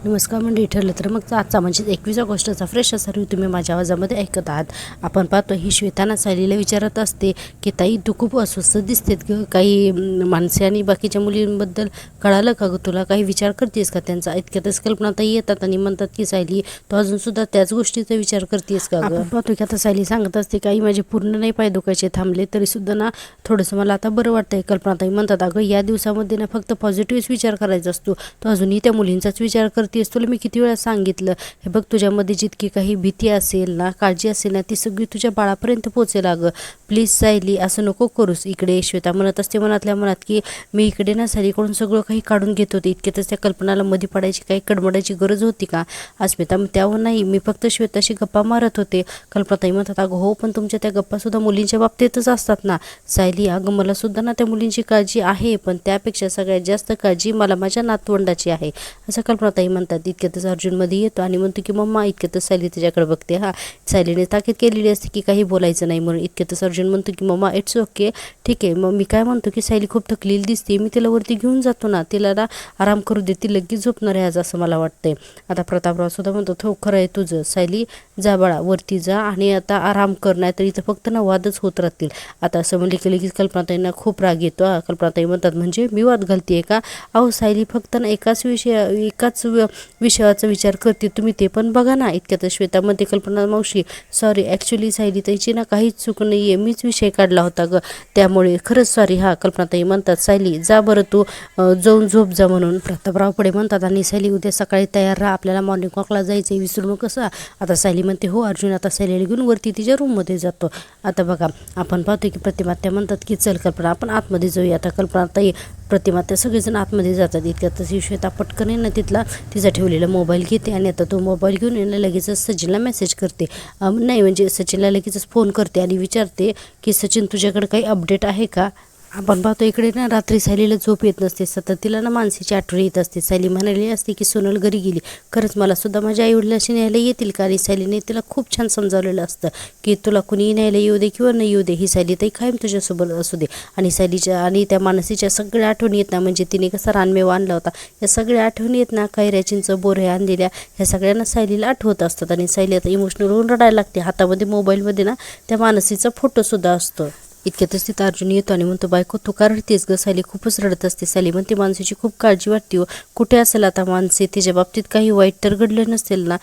नमस्कार मंडळी, ठरलं तर मग आजचा म्हणजे 21 ऑगस्टचा फ्रेश असा रिव्ह्यू तुम्ही माझ्या आवाजामध्ये ऐकत आहात. आपण पाहतो ही श्वेताना सायलीला विचारत असते की ताई तू खूप अस्वस्थ दिसतेत ग, काही माणसे आणि बाकीच्या मुलींबद्दल कळालं का ग तुला, काही विचार करतेस का त्यांचा. इतक्यातच कल्पना ताई येतात आणि म्हणतात की सायली तू अजूनसुद्धा त्याच गोष्टीचा विचार करतेस का ग. आपण पाहतो की आता सायली सांगत असते काही माझे पूर्ण नाही पाय दुखायचे थांबले तरीसुद्धा ना थोडंसं मला आता बरं वाटतंय. कल्पना ताई म्हणतात अगं या दिवसामध्ये ना फक्त पॉझिटिव्हच विचार करायचा असतो, तो अजूनही त्या मुलींचाच विचार करतेस. तुला मी किती वेळा सांगितलं, हे बघ तुझ्यामध्ये जितकी काही भीती असेल ना, काळजी असेल ना, ती सगळी तुझ्या बाळापर्यंत पोहोचेल अगं. प्लीज सायली असं नको करूस. इकडे श्वेता म्हणत असते मनातल्या मनात की मी इकडे ना सायलीकडून सगळं काही काढून घेत होते. इतक्यातच त्या कल्पनाला मध्ये पडायची काही कडमडायची गरज होती का. अस्मिता त्यावर नाही, मी फक्त श्वेताशी गप्पा मारत होते. कल्पनाताई म्हणतात अगं हो, पण तुमच्या त्या गप्पा सुद्धा मुलींच्या बाबतीतच असतात ना सायली. अगं मला सुद्धा ना त्या मुलींची काळजी आहे, पण त्यापेक्षा सगळ्यात जास्त काळजी मला माझ्या नातवंडाची आहे असं कल्पनाताई म्हणतात. इतक्यातच अर्जुनमध्ये येतो आणि म्हणतो की मम्मा. इतक्यातच सायली त्याच्याकडे बघते. सायलीने ताकीद केलेली असते की काही बोलायचं नाही म्हणून. इतक्यातच अर्जुन म्हणतो की मम्मा इट्स ओके, ठीक आहे. मग मी काय म्हणतो की सायली खूप थकलेली दिसते, मी तिला वरती घेऊन जातो ना, तिला ना आराम करू दे, ती लगेच झोपणार आहे आज असं मला वाटतंय. आता प्रतापराव सुद्धा म्हणतो हो खरं आहे तुझं सायली, जा बाळा वरती जा आणि आता आराम कर, नाही तर इथं फक्त ना वादच होत राहतील. आता असं म्हणले की लगेच कल्पनाताईंना खूप राग येतो. कल्पनाताई म्हणतात म्हणजे मी वाद घालते का. अहो सायली फक्त ना एकाच विषयाचा विचार करते, तुम्ही ते पण बघा ना. इतक्यात श्वेतामध्ये कल्पना मावशी सॉरी, ॲक्च्युली सायली ताईची ना काहीच चूक नाही आहे, मीच विषय काढला होता ग, त्यामुळे खरंच सॉरी. कल्पनाताई म्हणतात सायली जा बरं तू जाऊन झोप जा म्हणून. प्रतापराव पुढे म्हणतात आणि सायली उद्या सकाळी तयार राहा, आपल्याला मॉर्निंग वॉकला जायचं आहे, विसरू नको कसं. आता सायली म्हणते हो. अर्जुन आता सायलीला घेऊन वरती तिच्या रूममध्ये जातो. आता बघा आपण पाहतो की प्रतिमा त्या म्हणतात की चल कल्पना आपण आतमध्ये जाऊया. आता कल्पनाताई प्रतिमा त्या सगळेजण आतमध्ये जातात. इतक्यातच श्वेता पटकन आहे ना तिथला तिचा ठेवलेला मोबाईल घेते आणि आता तो मोबाईल घेऊन येणं लगेचच सचिनला मेसेज करते. नाही म्हणजे सचिनला लगेचच फोन करते आणि विचारते की सचिन तुझ्याकडे काही अपडेट आहे का. आपण पाहतो इकडे ना रात्री सायलीला झोप येत नसते, सतत तिला ना मानसीची आठवण येत असते. सायली म्हणाली असते की सोनल घरी गेली, खरंच मला सुद्धा माझ्या आईवडिलांशी न्यायला येतील का. आणि सायलीने तिला खूप छान समजावलेलं असतं की तुला कुणीही न्यायला येऊ दे किंवा नाही येऊ दे, ही सायली ताई कायम तुझ्यासोबत असू दे. आणि सायलीच्या आणि त्या मानसीच्या सगळ्या आठवणी येत ना, म्हणजे तिने कसा रानमेवा आणला होता, या सगळ्या आठवणी येत ना, कैऱ्या चिंच बोरे आणलेल्या, ह्या सगळ्यांना सायलीला आठवत असतात. आणि सायली आता इमोशनल होऊन रडायला लागते. हातामध्ये मोबाईलमध्ये ना त्या मानसीचा फोटोसुद्धा असतो. इतक्यातच तिथं अर्जुन येतो आणि म्हणतो बायको तू का रडतेस ग. सायली खूपच रडत असते. सायली म्हणते मानसीची खूप काळजी वाटते. कुठे असेल आता मानसी, तिच्या बाबतीत काही वाईट तर घडलं नसेल ना.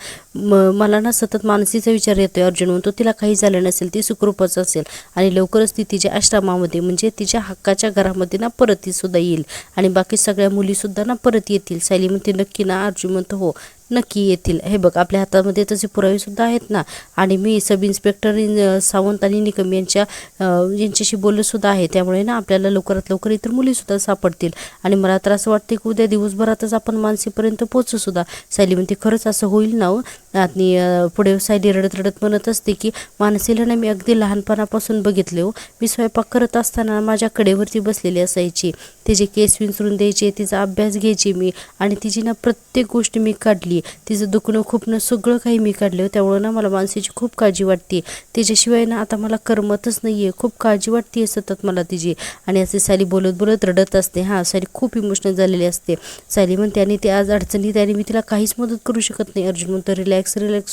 मला ना सतत मानसीचा विचार येतोय. अर्जुन म्हणतो तिला काही झालं नसेल, ती सुखरूपच असेल आणि लवकरच ती तिच्या आश्रमामध्ये म्हणजे तिच्या हक्काच्या घरामध्ये ना परत ती सुद्धा येईल आणि बाकी सगळ्या मुलीसुद्धा ना परत येतील. सायली म्हणते नक्की ना. अर्जुन म्हणतो हो नक्की येतील. हे बघ आपल्या हातामध्ये तसे पुरावेसुद्धा आहेत ना. आणि मी सब इन्स्पेक्टर सावंत आणि निकम यांच्याशी बोलतसुद्धा आहे, त्यामुळे ना आपल्याला लवकरात लवकर इतर मुलीसुद्धा सापडतील. आणि मला तर असं वाटते की उद्या दिवसभरातच आपण मानसीपर्यंत पोहोचूसुद्धा. सायली म्हणते खरंच असं होईल ना. आणि पुढे सायली रडत रडत म्हणत असते की मानसीला ना मी अगदी लहानपणापासून बघितले हो. मी स्वयंपाक करत असताना माझ्या कडेवरती बसलेली असायची, तिचे केस विंचरून द्यायचे, तिचा अभ्यास घ्यायची मी आणि तिची ना प्रत्येक गोष्ट मी काढली. तिचं दुखणं खुपणं सगळं काही मी काढलं. त्यामुळं ना मला मानसीची खूप काळजी वाटते. तिच्याशिवाय ना आता मला करमतच नाही आहे, खूप काळजी वाटते सतत मला तिची. आणि असे सायली बोलत बोलत रडत असते. सायली खूप इमोशनल झालेली असते. सायली म्हणते आणि ते आज अडचणीत आणि मी तिला काहीच मदत करू शकत नाही. अर्जुन म्हणतो रिलॅक्स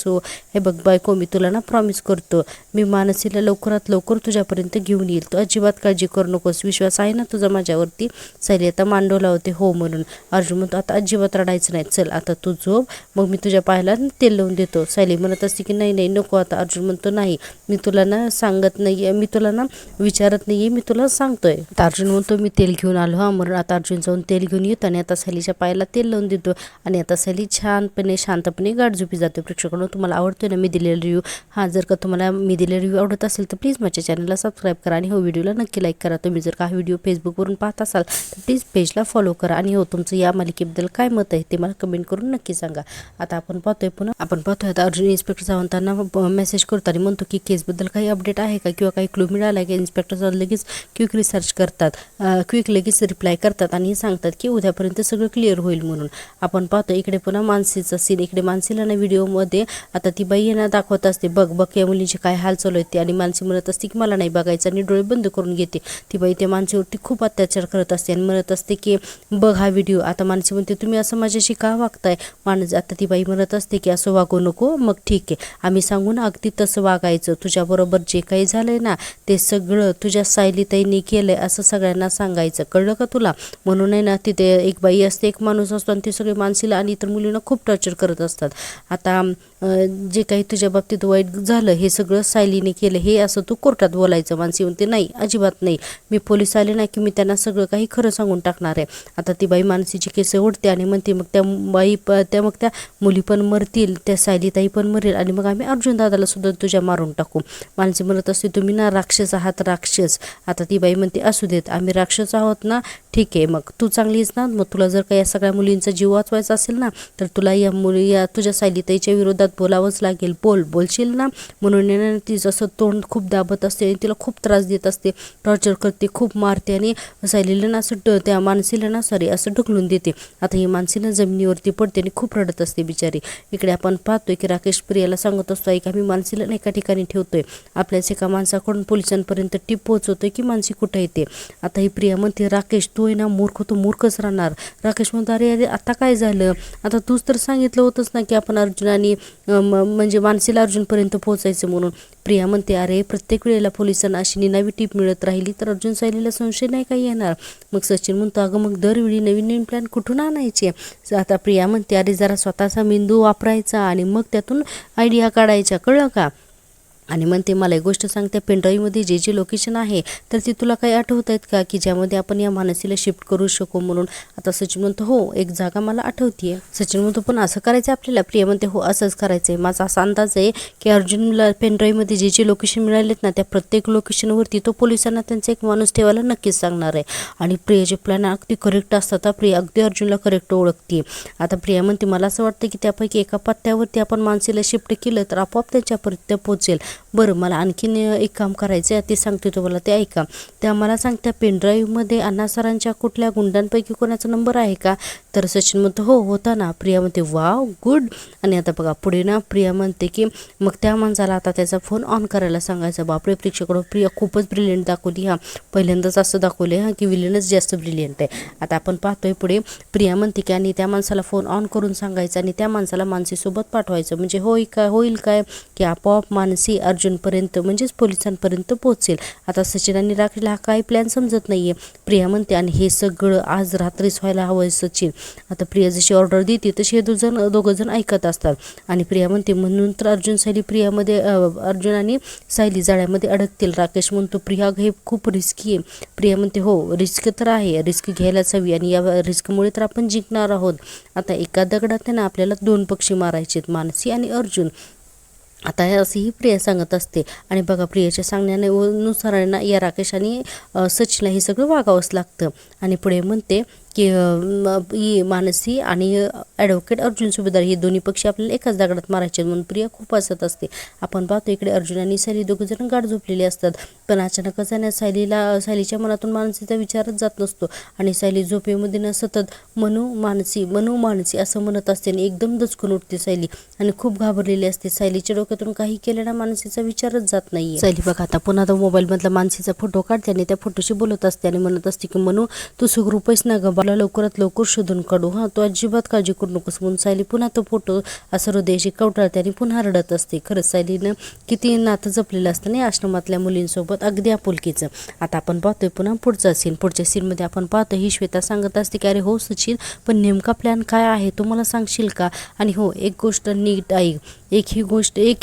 हो. हे बघ बायको मी तुला ना प्रॉमिस करतो, मी मानसीला लवकरात लवकर तुझ्यापर्यंत घेऊन येईल, तू अजिबात काळजी करू नकोस, विश्वास आहे ना तुझा माझ्यावरती. सायली आता मांडवला होते हो म्हणून. अर्जुन म्हणतो आता अजिबात रडायचं नाही, चल आता तू झोप, मग मी तुझ्या पायाला तेल लावून देतो. सायली म्हणत असते की नाही नको आता. अर्जुन म्हणतो नाही मी तुला ना सांगत नाही आहे, मी तुला ना विचारत नाही आहे, मी तुला सांगतोय. अर्जुन म्हणतो मी तेल घेऊन आलो म्हणून. आता अर्जुन जाऊन तेल घेऊन येतो आणि आता सायलीच्या पायाला तेल लावून देतो आणि आता सायली छानपणे शांतपणे गाढझोपी जाते. प्रेक्षकांनो तुम्हाला आवडतोय ना मी दिलेला रिव्ह्यू. जर का तुम्हाला मी दिलेला रिव्ह्यू आवडत असेल तर प्लीज माझ्या चॅनलला सबस्क्राईब करा आणि हो व्हिडिओला नक्की लाईक करा. तुम्ही जर का हा व्हिडिओ फेसबुकवरून पाहत असाल तर प्लीज पेजला फॉलो करा आणि हो तुमचं या मालिकेबद्दल काय मत आहे ते मला कमेंट करून नक्की सांगा. आता आपण पाहतोय आता अर्जुन इन्स्पेक्टर सावंतांना मेसेज करतो आणि म्हणतो की केसबद्दल काही अपडेट आहे का किंवा काही क्लू मिळाला आहे का. इन्स्पेक्टर सावंत लगेच क्विक रिसर्च करतात, लगेच रिप्लाय करतात आणि सांगतात की उद्यापर्यंत सगळं क्लिअर होईल म्हणून. आपण पाहतो इकडे पुन्हा मानसीचा सीन. इकडे मानसीला ना व्हिडिओमध्ये आता ती बाई यांना दाखवत असते बघ या मुलींची काय हाल चालू आहेत ते. आणि मानसी म्हणत असते की मला नाही बघायचं आणि डोळे बंद करून घेते. ती बाई त्या मानसीवरती खूप अत्याचार करत असते आणि म्हणत असते की बघ हा व्हिडिओ. आता मानसी म्हणते तुम्ही असं माझ्याशी का वागताय. आता ती बाई म्हणत असते की असं वागू नको, मग ठीक आहे आम्ही सांगू ना अगदी तसं वागायचं, तुझ्याबरोबर जे काही झालंय ना ते सगळं तुझ्या सायलीताईंनी केलंय असं सगळ्यांना सांगायचं, कळलं का तुला. म्हणून आहे ना तिथे एक बाई असते, एक माणूस असतो आणि ते सगळे मानसीला आणि इतर मुलींना खूप टॉर्चर करत असतात. आता जे काही तुझ्या बाबतीत वाईट झालं हे सगळं सायलीने केलं हे असं तू कोर्टात बोलायचं. मानसी म्हणते नाही अजिबात नाही, मी पोलीस आले ना की मी त्यांना सगळं काही खरं सांगून टाकणार आहे. आता ती बाई मानसीची केस ओढते आणि म्हणते मग त्या बाई मग त्या मुली पण मरतील, त्या सायलीताई पण मरेल आणि मग आम्ही अर्जुन दादाला सुद्धा तुझ्या मारून टाकू. मानसी म्हणत असते तुम्ही ना राक्षस आहात, राक्षस. आता ती बाई म्हणते असू देत, आम्ही राक्षस आहोत ना, ठीक आहे मग तू चांगलीच ना, मग तुला जर का या सगळ्या मुलींचा जीव वाचवायचा असेल ना तर तुला या मुली या तुझ्या सायलीताईच्या विरोधात बोलावंच लागेल, बोलशील ना. म्हणून ती जसं तोंड खूप दाबत असते आणि तिला खूप त्रास देत असते, टॉर्चर करते, खूप मारते आणि सायलीला ना असं त्या मानसीला ना असं ढकलून देते. आता ही मानसीला जमिनीवरती पडते आणि खूप रडत असते बिचारी. इकडे आपण पाहतोय की राकेश प्रियाला सांगत असतो की आम्ही मानसीला एका ठिकाणी ठेवतोय, आपल्याच एका माणसाकडून पोलिसांपर्यंत टीप पोहोचवतोय की मानसी कुठे येते. आता ही प्रिया म्हणते राकेश तू आहे ना मूर्ख, तू मूर्खच राहणार. राकेश म्हणतो अरे अरे आता काय झालं, आता तूच तर सांगितलं होतंस ना की आपण अर्जुनाने म्हणजे मानसीला अर्जुनपर्यंत पोहोचायचं म्हणून. प्रिया म्हणते अरे प्रत्येक वेळेला पोलिसांना अशी नवी टीप मिळत राहिली तर अर्जुन सायलीला संशय नाही काही येणार. मग सचिन म्हणतो अगं मग दरवेळी नवीन नवीन प्लॅन कुठून आणायचे. आता प्रिया म्हणते अरे जरा स्वतःचा मेंदू वापरायचा आणि मग त्यातून आयडिया काढायच्या, कळलं का. आणि म्हणते मला एक गोष्ट सांग, त्या पेनड्राईव्हमध्ये जे जे लोकेशन आहे तर ती तुला काही आठवत आहेत का की ज्यामध्ये आपण या मानसीला शिफ्ट करू शकू म्हणून. आता सचिन म्हणतो हो एक जागा मला आठवतीये. सचिन म्हणतो पण असं करायचं आपल्याला. प्रिया म्हणते हो असंच करायचंय. माझा असा अंदाज आहे की अर्जुनला पेनड्राईव्हमध्ये जे जे लोकेशन मिळालेत ना त्या प्रत्येक लोकेशनवरती तो पोलिसांना त्यांचा एक माणूस ठेवायला नक्कीच सांगणार आहे. आणि प्रियाचे प्लॅन अगदी करेक्ट असतात. प्रिया अगदी अर्जुनला करेक्ट ओळखते. आता प्रिया म्हणते मला असं वाटतं की त्यापैकी एका पत्त्यावरती आपण मानसीला शिफ्ट केलं तर आपोआप त्याच्यापर्यंत पोहोचेल. बरं मला आणखीन एक काम करायचं आहे ते सांगते तुम्हाला, ते ऐका. त्या मला सांग त्या पेनड्राईव्हमध्ये अण्णा सरांच्या कुठल्या गुंडांपैकी कोणाचा नंबर आहे का. तर सचिन म्हणतो हो होता ना. प्रिया म्हणते वाव गुड. आणि आता बघा पुढे ना प्रिया म्हणते की मग त्या माणसाला आता त्याचा फोन ऑन करायला सांगायचा. बापरे प्रेक्षकांनो प्रिया खूपच ब्रिलियंट दाखवली. पहिल्यांदाच असं दाखवले की विलनच जास्त ब्रिलियंट आहे. आता आपण पाहतोय पुढे प्रिया म्हणते की आणि त्या माणसाला फोन ऑन करून सांगायचं आणि त्या माणसाला मानसीसोबत पाठवायचं. म्हणजे होईल काय की आपोआप मानसी अर्जुनपर्यंत म्हणजेच पोलिसांपर्यंत पोहोचेल. आता सचिन आणि राकेशला हा काही प्लॅन समजत नाहीये. प्रिया म्हणते आणि हे सगळं आज रात्रीच व्हायला हवंय सचिन. आता प्रिया जशी ऑर्डर देते तशी हे दोघं जण ऐकत असतात. आणि प्रिया म्हणते म्हणून तर अर्जुन आणि सायली जाळ्यामध्ये अडकतील. राकेश म्हणतो प्रिया हे खूप रिस्की आहे. प्रिया म्हणते हो रिस्क तर आहे, रिस्क घ्यायलाच हवी आणि या रिस्कमुळे तर आपण जिंकणार आहोत. आता एका दगडात ना आपल्याला 2 पक्षी मारायचे आहेत, मानसी आणि अर्जुन. आता असेही प्रिया सांगत असते. आणि बघा प्रियाच्या सांगण्यानुसार या राकेश आणि सचिनला हे सगळं वागावंच लागतं. आणि पुढे म्हणते की मानसी आणि ॲडव्होकेट अर्जुन सुभेदार हे दोन्ही पक्षी आपल्याला एकाच दगडात मारायचे म्हणून प्रिया खूप हसत असते. आपण पाहतो इकडे अर्जुन आणि सायली दोघं जण गाढ झोपलेले असतात. पण अचानकच सायलीच्या मनातून मानसीचा विचारच जात नसतो आणि सायली झोपेमध्ये न सतत मनू मानसी असं म्हणत असते आणि एकदम दचकून उठते सायली आणि खूप घाबरलेली असते. सायलीच्या डोक्यातून काही केलेला मानसीचा विचारच जात नाहीये. सायली बघा आता पुन्हा तो मोबाईल मधला मानसीचा फोटो काढते आणि त्या फोटोशी बोलत असते आणि म्हणत असते की मनू तू सुखरूपच ना ग, मला लवकरात लवकर शोधून काढू हा, तू अजिबात काळजी करू नकोस. म्हणून सायली पुन्हा तो फोटो असं हृदयाशी कवटाळते आणि पुन्हा रडत असते. खरंच सायलीनं किती नातं जपलेलं असतं नाही आश्रमातल्या मुलींसोबत, अगदी आपुलकीचं. आता आपण पाहतोय पुन्हा पुढच्या सीनमध्ये आपण पाहतो ही श्वेता सांगत असते की अरे हो सचिन पण नेमका प्लॅन काय आहे तू मला सांगशील का. आणि हो एक गोष्ट नीट ऐक, एक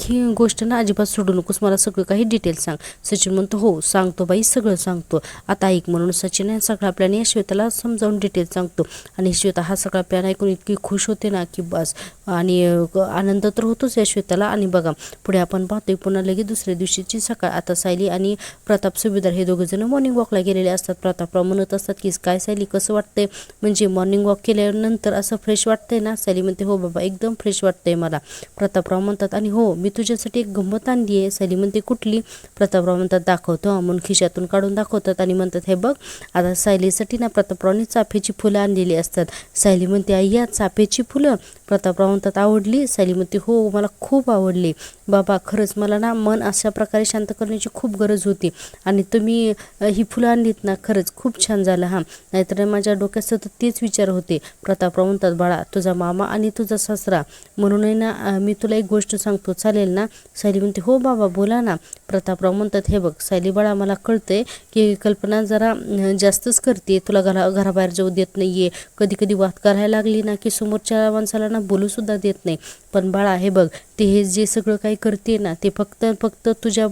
ही गोष्ट ना अजिबात सोडू नकोस, मला सगळं काही डिटेल सांग. सचिन म्हणतो हो सांगतो बाई सगळं सांगतो. आता ऐक. म्हणून सचिन या सगळा प्लॅन या श्वेताला समजावून डिटेल सांगतो. आणि श्वेता हा सगळा प्लॅन ऐकून इतकी खुश होते ना की बस. आणि आनंद तर होतोच या श्वेताला. आणि बघा पुढे आपण पाहतोय पुन्हा लगेच दुसऱ्या दिवशीची सकाळ. आता सायली आणि प्रताप सुभेदार हे दोघं जण मॉर्निंग वॉकला गेलेले असतात. प्रतापराव म्हणत असतात की काय सायली कसं वाटतंय, म्हणजे मॉर्निंग वॉक केल्यानंतर असं फ्रेश वाटतंय ना. सायली म्हणते हो बाबा एकदम फ्रेश वाटतंय मला. प्रतापराव म्हणतात आणि हो मी तुझ्यासाठी एक गंमत आणली आहे. सायली म्हणते कुठली. प्रतापराव म्हणतात दाखवतो म्हणून खिशातून काढून दाखवतात आणि म्हणतात हे बघ. आता सायलीसाठी ना प्रतापरावने चाफ्याची फुलं आणलेली असतात. सायली म्हणते आई या चाफ्याची फुलं. प्रतापराव म्हणतात आवडली? सायली म्हणते हो मला खूप आवडली बाबा, खरंच मला ना मन अशा प्रकारे शांत करण्याची खूप गरज होती आणि तुम्ही ही फुलं आणलीत ना, खरंच खूप छान झालं हां, नाहीतर माझ्या डोक्यात सतत तेच विचार होते. प्रतापराव म्हणतात बाळा, तुझा मामा आणि तुझा सासरा म्हणून ना मी तुला एक गोष्ट सांगतो, चालेल ना? सायली म्हणते हो बाबा बोला ना. प्रतापराव म्हणतात हे बघ सायली बाळा, मला कळतंय की कल्पना जरा जास्तच करते, तुला घराबाहेर जाऊ देत नाहीये, कधी कधी वाद करायला लागली ना की समोरच्या माणसाला ना बोलू सुद्धा देत नाही. पण बाळा हे बघ, ते हे जे सगळं काही करते ना ते फक्त तुझ्या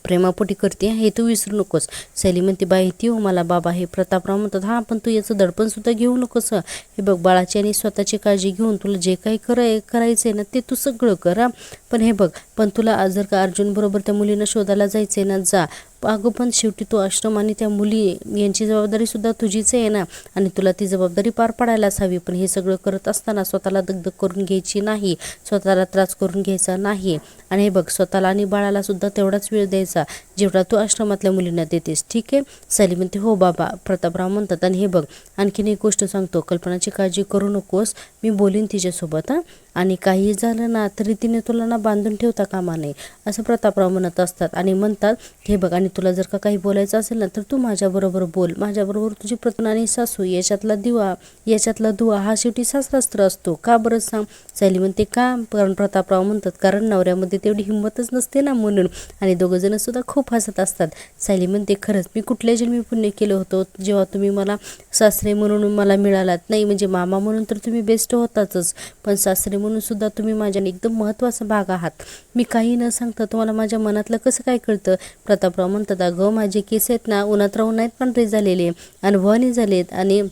प्रेमापोटी करते, हे तू विसरू नकोस. सायली म्हणते माहिती हो मला बाबा. हे प्रतापराव म्हणतात हां पण तू याचं दडपण सुद्धा घेऊ नकोस. हे बघ बाळाची आणि स्वतःची काळजी घेऊन तुला जे काही करायचंय ना ते तू सगळं कर. पण हे बघ, पण तुला जर का अर्जुन बरोबर त्या मुलीनं शोधायला जायचंय ना जा. अगं पण शेवटी तो आश्रम आणि त्या मुली यांची जबाबदारी सुद्धा तुझीच आहे ना, आणि तुला ती जबाबदारी पार पाडायलाच हवी. पण हे सगळं करत असताना स्वतःला दगदग करून घ्यायची नाही, स्वतःला त्रास करून घ्यायचा नाही. आणि हे बघ स्वतःला आणि बाळाला सुद्धा तेवढाच वेळ द्यायचा जेवढा तू आश्रमातल्या मुलींना देतेस, ठीक आहे? सायली म्हणते हो बाबा. प्रतापराव म्हणतात आणि हे बघ आणखीन एक गोष्ट सांगतो, कल्पनाची काळजी करू नकोस, मी बोलीन तिच्यासोबत हां, आणि काही झालं ना तरी तिने तुला ना बांधून ठेवता कामा नये, असं प्रतापराव म्हणत असतात. आणि म्हणतात हे बघ, आणि तुला जर का काही बोलायचं असेल ना तर तू माझ्याबरोबर बोल, माझ्याबरोबर तुझी पत्नी आणि सासू याच्यातला दुवा हा शेवटी सासरास्त्र असतो. का बरं सांग? सायली म्हणते का? कारण प्रतापराव म्हणतात कारण नवऱ्यामध्ये तेवढी हिंमतच नसते ना म्हणून. आणि दोघं जण सुद्धा खूप हसत असतात. सायली म्हणते खरंच मी कुठल्या जन्मी पुण्य केलं होतं जेव्हा तुम्ही मला सासरे म्हणून मला मिळालात. नाही म्हणजे मामा म्हणून तर तुम्ही बेस्ट होताच, पण सासरे म्हणून सुद्धा तुम्ही माझ्या एकदम महत्त्वाचा भाग आहात. मी काही न सांगता तुम्हाला माझ्या मनातलं कसं काय कळतं? प्रतापराव म्हणतात अगं माझे केस आहेत ना उन्हात राहून नाहीत पांढरे झालेले, अनुभवाने झालेत. आणि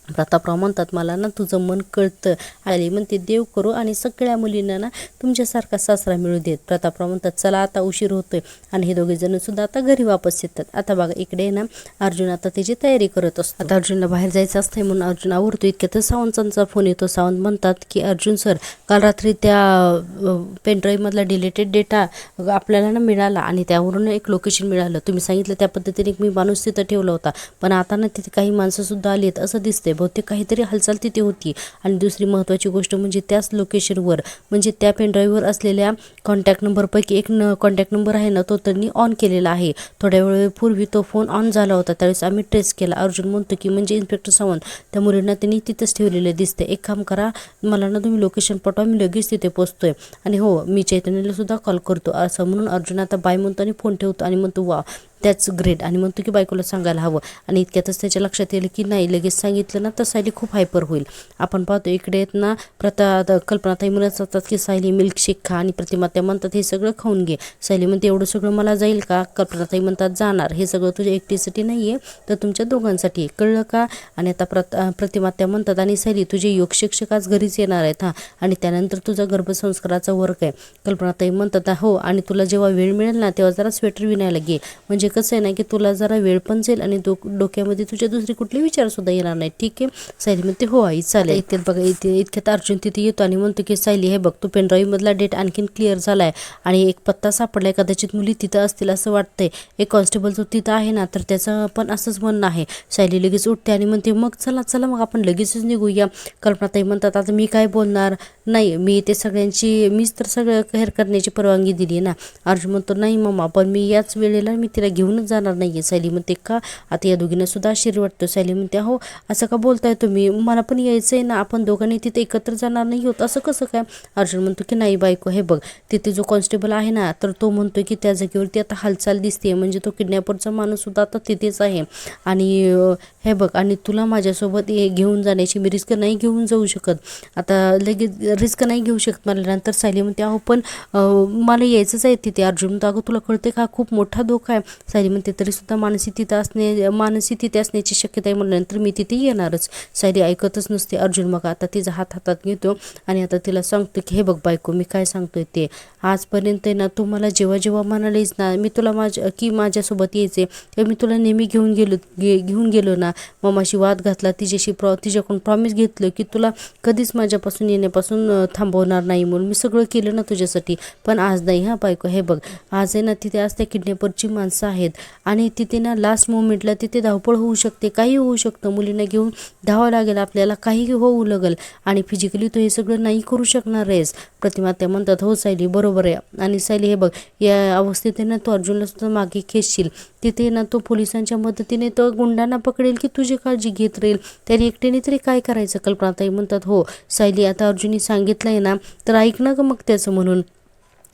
प्रतापराव म्हणतात मला ना तुझं मन कळतं. आली म्हणते देव करू आणि सगळ्या मुलींना ना तुमच्यासारखा सासरा मिळू देत. प्रतापराव म्हणतात चला आता उशीर होतोय. आणि हे दोघे जण सुद्धा आता घरी वापस येतात. आता बघा इकडे ना अर्जुन आता त्याची तयारी करत असतो. आता अर्जुनला बाहेर जायचं असतंय म्हणून अर्जुन आवरतो. इतक्यातच सावंतांचा फोन येतो. सावंत म्हणतात की अर्जुन सर, काल रात्री त्या पेनड्राईव्ह मधला डिलेटेड डेटा आपल्याला ना मिळाला आणि त्यावरून एक लोकेशन मिळालं. तुम्ही सांगितलं त्या पद्धतीने मी माणूस तिथं ठेवला होता, पण आता ना तिथे काही माणसं सुद्धा आलीत असं दिसतंय. बहुतेक काहीतरी हालचाल तिथे होती. आणि दुसरी महत्त्वाची गोष्ट म्हणजे त्याच लोकेशनवर म्हणजे त्या पेनड्राईव्हवर असलेल्या कॉन्टॅक्ट नंबरपैकी एक कॉन्टॅक्ट नंबर आहे ना तो त्यांनी ऑन केलेला आहे. थोड्या वेळपूर्वी तो फोन ऑन झाला होता, त्यावेळेस आम्ही ट्रेस केला. अर्जुन म्हणतो की म्हणजे इन्स्पेक्टर सावंत त्या मुलींना त्यांनी तिथंच ठेवलेलं दिसते. एक काम करा, मला ना तुम्ही लोकेशन पाठवा, मी लगेच तिथे पोचतोय. आणि हो मी चैतन्यला सुद्धा कॉल करतो. असं म्हणून अर्जुन आता बाय म्हणतो आणि फोन ठेवतो आणि म्हणतो वा त्याच ग्रेट, आणि म्हणतो की बायकोला सांगायला हवं. आणि इतक्यातच त्याच्या लक्षात येईल की नाही लगेच सांगितलं ना तर सायली खूप हायपर होईल. आपण पाहतो इकडे आहेत ना कल्पनाताई म्हणत असतात की सायली मिल्कशेक खा, आणि प्रतिमा त्या म्हणतात हे सगळं खाऊन घे. सायली म्हणते एवढं सगळं मला जाईल का? कल्पनाताई म्हणतात जाणार, हे सगळं तुझ्या एकटीसाठी नाही आहे तर तुमच्या दोघांसाठी, कळलं का? आणि आता प्रतिमा त्या म्हणतात आणि सायली तुझे योग शिक्षक आज घरीच येणार आहेत हां, आणि त्यानंतर तुझा गर्भसंस्काराचा वर्क आहे. कल्पनाताई म्हणतात हो, आणि तुला जेव्हा वेळ मिळेल ना तेव्हा जरा स्वेटर विणायला घे, म्हणजे कसं आहे ना की तुला जरा वेळ पण जाईल आणि डोक्यामध्ये तुझ्या दुसरे कुठले विचार सुद्धा येणार नाही, ठीक आहे? सायली म्हणते हो आई चालेल. इतक्यात बघा इतक्यात अर्जुन तिथे येतो आणि म्हणतो की सायली हे बघ, तू पेनड्राईव्ह मधला डेट आणखीन क्लिअर झालाय आणि एक पत्ता सापडलाय, कदाचित मुली तिथं असतील असं वाटतंय. एक कॉन्स्टेबल जो तिथं आहे ना तर त्याचं पण असंच म्हणणं आहे. सायली लगेच उठते आणि म्हणते मग चला मग आपण लगेचच निघूया. कल्पनाताई म्हणतात आता मी काय बोलणार नाही, मीच तर सगळं हेर करण्याची परवानगी दिली ना. अर्जुन म्हणतो नाही मम्मा, पण मी याच वेळेला मी तिला घेऊनच जाणार नाहीये. सायली म्हणते का? आता या दोघींना सुद्धा आश्चर्य वाटतं. सायली म्हणते हो असं का बोलताय तुम्ही, मला पण यायचंय ना, आपण दोघांनी तिथे एकत्र जाणार नाही होत असं कसं काय? अर्जुन म्हणतो की नाही बायको, हे बघ तिथे जो कॉन्स्टेबल आहे ना तर तो म्हणतोय की त्या जागेवरती आता हालचाल दिसते, म्हणजे तो किडनॅपरचा माणूस सुद्धा आता तिथेच आहे. आणि हे बघ, आणि तुला माझ्यासोबत घेऊन जाण्याची मी रिस्क नाही घेऊन जाऊ शकत, आता लगेच रिस्क नाही घेऊ शकत मला. नंतर सायली म्हणते अहो पण मला यायचंच आहे तिथे. अर्जुन म्हणतो अगं तुला कळते का, खूप मोठा धोका आहे. सायली म्हणते तरी सुद्धा मानसी तिथे असण्याची शक्यता आहे म्हणल्यानंतर मी तिथे येणारच. सायली ऐकतच नसते. अर्जुन मग आता तिचा हात हातात घेतो आणि आता तिला सांगतो की हे बघ बायको, मी काय सांगतोय ते, आजपर्यंत ना तू मला जेव्हा म्हणालीस ना मी तुला माझ्यासोबत यायचे तेव्हा मी तुला नेहमी घेऊन गेलो ना, मम्माशी वाद घातला, तिच्याकडून प्रॉमिस घेतलं की तुला कधीच माझ्यापासून येण्यापासून थांबवणार नाही म्हणून मी सगळं केलं ना तुझ्यासाठी. पण आज नाही हा बायको, हे बघ आज आहे ना तिथे आज त्या किडनॅपरची माणसं आहेत आहेत आणि तिथे ना लास्ट मोमेंटला तिथे धावपळ होऊ शकते, काही होऊ शकतं, मुलींना घेऊन धावावं लागेल आपल्याला, काही होऊ लागेल आणि फिजिकली तो हे सगळं नाही करू शकणार आहेस. प्रतिमा त्या म्हणतात हो सायली बरोबर आहे. आणि सायली हे बघ या अवस्थेत ना तो अर्जुनला सुद्धा मागे खेचशील, तिथे ना तो पोलिसांच्या मदतीने तो गुंडांना पकडेल की तुझी काळजी घेत राहील, त्याने एकट्याने तरी काय करायचं. कल्पनाताई म्हणतात हो सायली आता अर्जुनने सांगितलंय ना तर ऐक ना ग मग त्याचं म्हणून.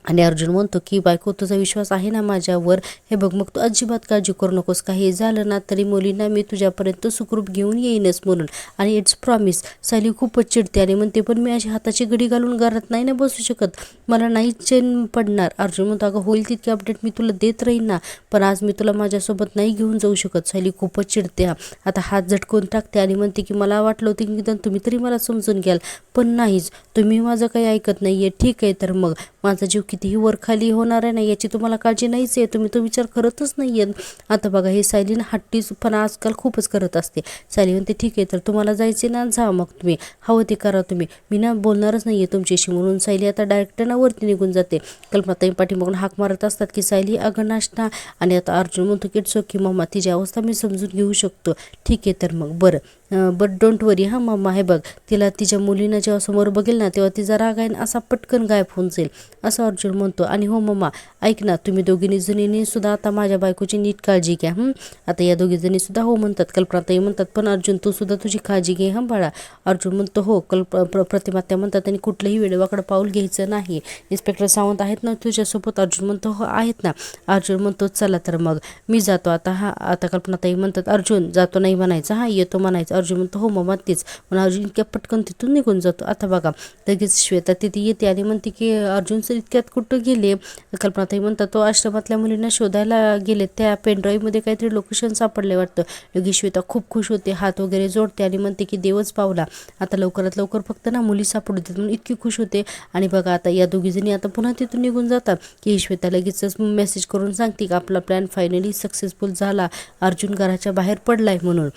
आणि अर्जुन म्हणतो की बायको तुझा विश्वास आहे ना माझ्यावर, हे बघ मग तू अजिबात काळजी करू नकोस, काही झालं ना तरी मुलींना मी तुझ्यापर्यंत सुखरूप घेऊन येईनच म्हणून. आणि इट्स प्रॉमिस. सायली खूपच चिडते आणि म्हणते पण मी अशी हाताची घडी घालून घरात नाही ना बसू शकत, मला नाही चैन पडणार. अर्जुन म्हणतो अगं होईल तितकी अपडेट मी तुला देत राहीन ना, पण आज मी तुला माझ्यासोबत नाही घेऊन जाऊ शकत. सायली खूपच चिडते आता हात झटकून टाकते आणि म्हणते की मला वाटलं होतं की निदान तुम्ही तरी मला समजून घ्याल, पण नाहीच, तुम्ही माझं काही ऐकत नाहीये. ठीक आहे तर मग माझा जीव कितीही वर खाली होणार आहे ना याची तुम्हाला काळजी नाहीच आहे, तुम्ही तो विचार करतच नाही आहेत. आता बघा हे सायली ना हट्टीपणा आजकाल खूपच करत असते. सायली म्हणते ठीक आहे तर तुम्हाला जायचे ना जा, मग तुम्ही हवं ते करा, तुम्ही मी ना बोलणारच नाही आहे तुमच्याशी म्हणून सायली आता डायरेक्ट ना वरती निघून जाते. कल्पनाताई पाठीमागून हाक मारत असतात की सायली अगं नाश्ता. आणि आता अर्जुन म्हणतो की इट्स ओके मम्मा, तिची अवस्था मी समजून घेऊ शकतो. ठीक आहे तर मग बरं बट डोंट वरी हां मम्मा, हे बघ तिला तिच्या मुलीनं जेव्हा समोर बघेल ना तेव्हा तिचा राग आहे असा पटकन गायब होऊन जाईल असं अर्जुन म्हणतो. आणि हो मम्मा ऐक ना तुम्ही दोघींनी जणींनी सुद्धा आता माझ्या बायकोची नीट काळजी घ्या. आता या दोघी जणी सुद्धा हो म्हणतात. कल्पनाताई म्हणतात पण अर्जुन तू सुद्धा तुझी काळजी घे हां बाळा. अर्जुन म्हणतो हो. प्रतिमा त्या म्हणतात त्यांनी कुठलंही वेडेवाकडं पाऊल घ्यायचं नाही. इन्स्पेक्टर सावंत आहेत ना तुझ्यासोबत. अर्जुन म्हणतो हो आहेत ना. अर्जुन म्हणतो चला तर मग मी जातो आता. हा आता कल्पनाताई म्हणतात अर्जुन जातो नाही म्हणायचं, हा येतो म्हणायचं. अर्जुन म्हणतो हो मम्मा तेच. पण अर्जुन इतक्या पटकन तिथून निघून जातो. आता बघा लगेच श्वेता तिथे येते आणि म्हणते की अर्जुन सर इतक्यात कुठं गेले. कल्पनाताई म्हणतात तो आश्रमातल्या मुलींना शोधायला गेले, त्या पेनड्राईव्हमध्ये काहीतरी लोकेशन सापडले वाटतं. लगेच श्वेता खूप खुश होते, हात वगैरे जोडते आणि म्हणते की देवच पावला, आता लवकरात लवकर फक्त ना मुली सापडू देत म्हणून इतकी खुश होते. आणि बघा आता या दोघीजणी आता पुन्हा तिथून निघून जातात की श्वेता लगेचच मेसेज करून सांगते की आपला प्लॅन फायनली सक्सेसफुल झाला, अर्जुन घराच्या बाहेर पडलाय म्हणून.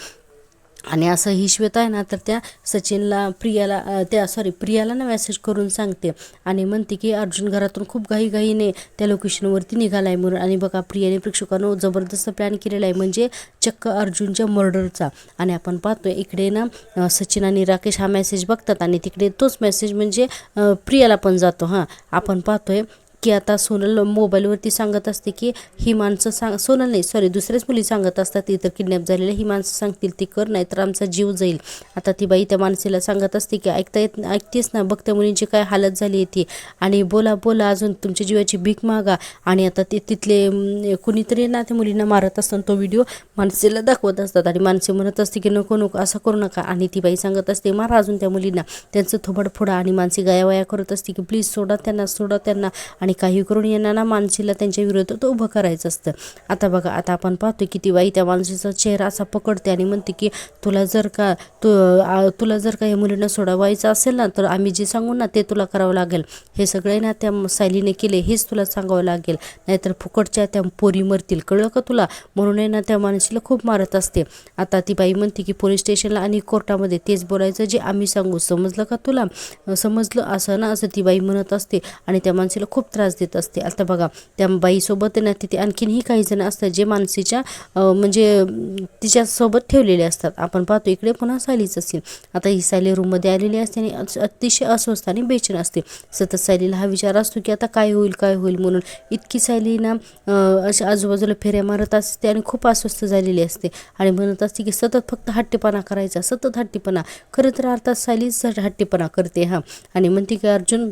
आणि असं ही श्वेता आहे ना तर त्या सचिनला प्रियाला ना मेसेज करून सांगते आणि म्हणते की अर्जुन घरातून खूप घाईने त्या लोकेशनवरती निघाला आहे म्हणून. आणि बघा प्रियाने प्रेक्षकांना जबरदस्त प्लॅन केलेला आहे म्हणजे चक्क अर्जुनच्या मर्डरचा. आणि आपण पाहतोय इकडे ना सचिन आणि राकेश हा मेसेज बघतात आणि तिकडे तोच मेसेज म्हणजे प्रियाला पण जातो. हां आपण पाहतोय की आता सोनल मोबाईलवरती सांगत असते की ही माणसं सोनल नाही सॉरी दुसऱ्याच मुली सांगत असतात इतर किडनॅप झालेल्या, ही माणसं सांगतील ती कर नाही तर आमचा जीव जाईल. आता ती बाई त्या माणसेला सांगत असते की ऐकतेस ना, बघ त्या मुलींची काय हालत झाली आहे ती, आणि बोला अजून तुमच्या जीवाची भीक मागा. आणि आता ते तिथले कुणीतरी ना त्या मुलींना मारत असताना तो व्हिडिओ माणसेला दाखवत असतात आणि माणसे म्हणत असते की नको असं करू नका. आणि ती बाई सांगत असते मारा अजून त्या मुलींना, त्यांचं थोबड फोडा. आणि माणसे गायावाया करत असते की प्लीज सोडा त्यांना. आणि काही करून यांना ना माणसीला त्यांच्या विरोधात उभं करायचं असतं. आता बघा आता आपण पाहतो की ती बाई त्या माणसाचा चेहरा असा पकडते आणि म्हणते की तुला जर का या मुलींना सोडवायचं असेल ना तर आम्ही जे सांगू ना ते तुला करावं लागेल. हे सगळे ना त्या सायलीने केले हेच तुला सांगावं लागेल, नाहीतर फुकटच्या त्या पोरी मरतील, कळलं का तुला. म्हणून ना त्या माणसीला खूप मारत असते. आता ती बाई म्हणते की पोलीस स्टेशनला आणि कोर्टामध्ये तेच बोलायचं जे आम्ही सांगू, समजलं का तुला, समजलं असं ना, असं ती बाई म्हणत असते आणि त्या माणसीला खूप त्रास देत असते. आता बघा त्या बाईसोबत ना तिथे आणखीनही काही जण असतात जे मानसीच्या म्हणजे तिच्यासोबत ठेवलेले असतात. आपण पाहतो इकडे पुन्हा सायलीच असेल. आता ही सायली रूममध्ये आलेली असते आणि अतिशय अस्वस्थ आणि बेचैन असते. सतत सायलीला हा विचार असतो की आता काय होईल म्हणून. इतकी सायली ना अशा आजूबाजूला फेऱ्या मारत असते आणि खूप अस्वस्थ झालेली असते आणि म्हणत असते की सतत फक्त हट्टीपणा करायचा, सतत हट्टीपणा. खरं तर अर्थात सायलीच हट्टीपणा करते हां. आणि म्हणते की अर्जुन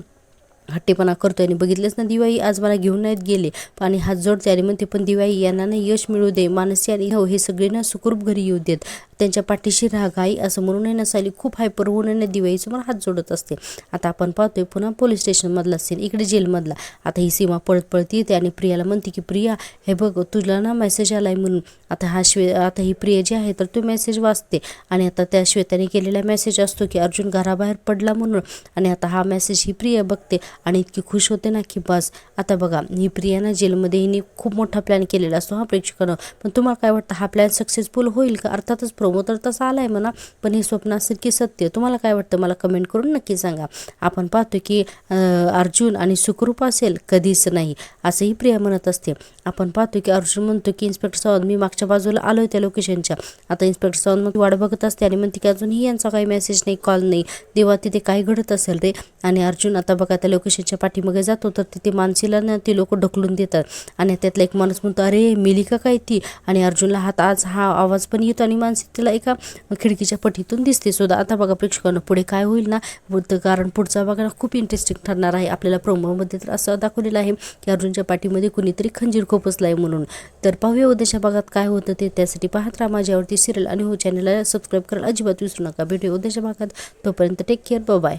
हट्टीपणा करतोय आणि बघितलेच ना दिवाळी आज मला घेऊन नाहीत गेले, आणि हात जोडते आणि म्हणते पण दिवाळी यांना ना यश मिळू दे, मानसी आणि हो हे सगळे ना सुखरूप घरी येऊ देत, त्यांच्या पाठीशी राहा आई असं म्हणून ना सायली खूप हायपर होऊन दिवाळीसमोर हात जोडत असते. आता आपण पाहतोय पुन्हा पोलीस स्टेशनमधला सीन, इकडे जेलमधला. आता ही सीमा पळत येते आणि प्रियाला म्हणते की प्रिया हे बघ तुला ना मेसेज आलाय म्हणून. आता ही प्रिया जी आहे तर तो मेसेज वाचते आणि आता त्या श्वेताने केलेला मेसेज असतो की अर्जुन घराबाहेर पडला म्हणून. आणि आता हा मेसेज ही प्रिया बघते आणि इतकी खुश होते ना की बस. आता बघा ही प्रिया ना जेलमध्ये हिने खूप मोठा प्लॅन केलेला असतो हा प्रेक्षकांना. पण तुम्हाला काय वाटतं हा प्लॅन सक्सेसफुल होईल का? अर्थातच प्रोमो तर तसा आलाय म्हणा, पण हे स्वप्न असेल की सत्य? तुम्हाला काय वाटतं मला कमेंट करून नक्की सांगा. आपण पाहतो की अर्जुन आणि सुखरूप असेल, कधीच नाही असंही प्रिया म्हणत असते. आपण पाहतो की अर्जुन म्हणतो की इन्स्पेक्टर सावंत मी मागच्या बाजूला आलोय त्या लोकेशनच्या. आता इन्स्पेक्टर सावंत मग वाट बघत असते आणि म्हणते की अजूनही यांचा काही मेसेज नाही, कॉल नाही. देवा तिथे काय घडत असेल रे. आणि अर्जुन आता बघा त्या लोकेशनच्या पाठीमागे जातो तर तिथे मानसीला ना ती लोक ढकलून देतात आणि त्यातला एक माणूस म्हणतो अरे मेली का काय ती. आणि अर्जुनला हा आवाज पण येतो आणि मानसी तिला एका खिडकीच्या पटीतून दिसते सुद्धा. आता बघा प्रेक्षकांना पुढे काय होईल ना, कारण पुढचा बघा खूप इंटरेस्टिंग ठरणार आहे. आपल्याला प्रोमोमध्ये तर असं दाखवलेलं आहे की अर्जुनच्या पाठीमध्ये कुणीतरी खंजीर खोपसलाय म्हणून. तर पाहूया उद्याच्या भागात काय होतं ते. त्यासाठी पाहत राहा माझ्यावरती सिरियल आणि चॅनलला सबस्क्राईब करायला अजिबात विसरू नका. भेटूया उद्याच्या भागात. तोपर्यंत टेक केअर, बाय.